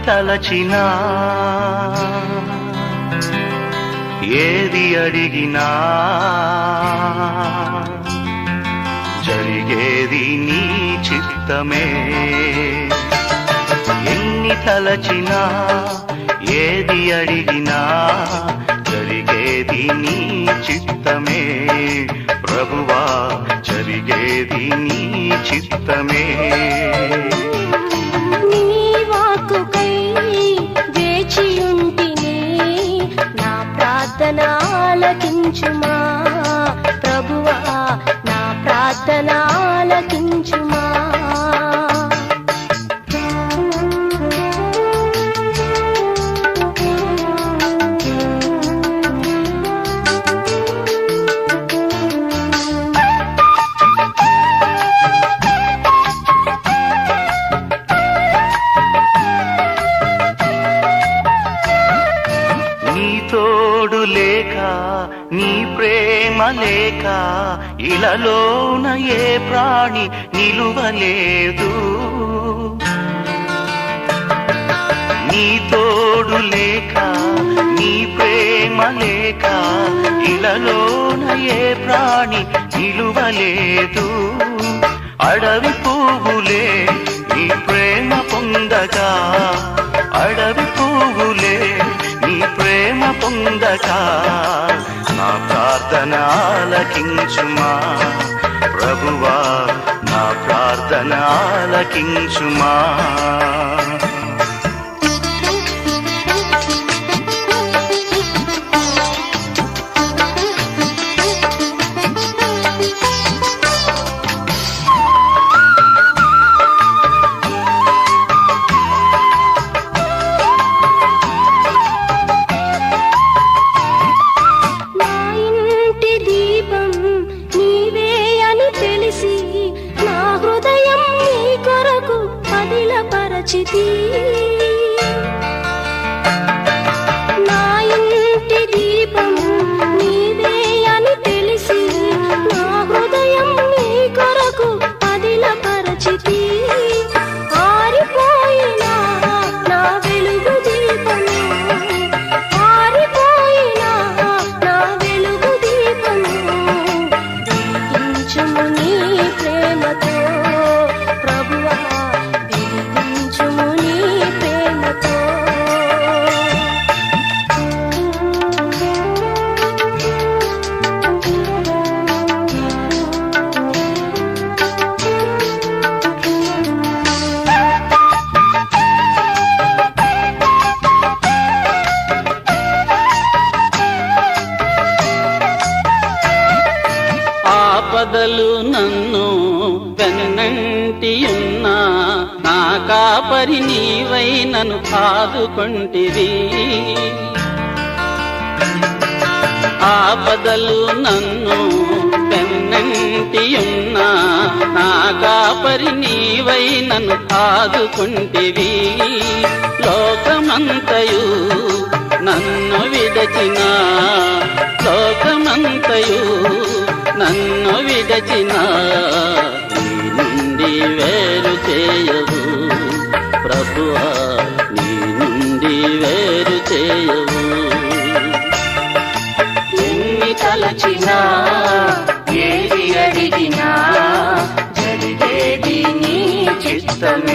తలచినా ఏది అడిగినా జరిగేది నీ చిత్తమే. ఎన్ని తలచినా ఏది అడిగినా జరిగేది నీ చిత్తమే. ప్రభువా జరిగేది నీ చిత్తమే. నీ వాక్కుకై వేచియుంటిని, నా ప్రార్థన ఆలకించుమా. ప్రభువా నా ప్రార్థన ఆలకించుమా. తోడు లేక నీ ప్రేమ లేక ఇలలోన ఏ ప్రాణి నిలువలేదు. నీ తోడు లేక నీ ప్రేమ లేక ఇలలోన ఏ ప్రాణి నిలువలేదు. అడవి పువ్వులే నీ ప్రేమ పొందగా, అడవి పువ్వులే నీ ప్రేమ పొందగా నా ప్రార్థన ఆలకించుమా. ప్రభువా నా ప్రార్థన ఆలకించుమా. నా ఇంటి దీపం నీవే అని తెలిసి నా హృదయం నీ కొరకు పదిలపరచితి. ఆరిపోయినా నా వెలుగు దీపము, ఆరిపోయినా నా వెలుగు దీపము వెలిగించుము నీ ప్రేమతో. ప్రభువా వెలిగించుము నీ ప్రేమతో. ఆపదలు నన్ను వెన్నంటియున్నా, నా కాపరి నీవై నన్ను ఆదుకొంటివి. ఆపదలు నన్ను వెన్నంటియున్నా, నా కాపరి నీవై నన్ను ఆదుకొంటివి. లోకమంతయు నన్ను విడచిన, లోకమంతయు నన్ను విడచిన నీ నుండి వేరు చేయవు. ప్రభువా నీ నుండి వేరు చేయవు. ఎన్ని తలచినా ఏది అడిగినా జరిగేది నీ చిత్తమే.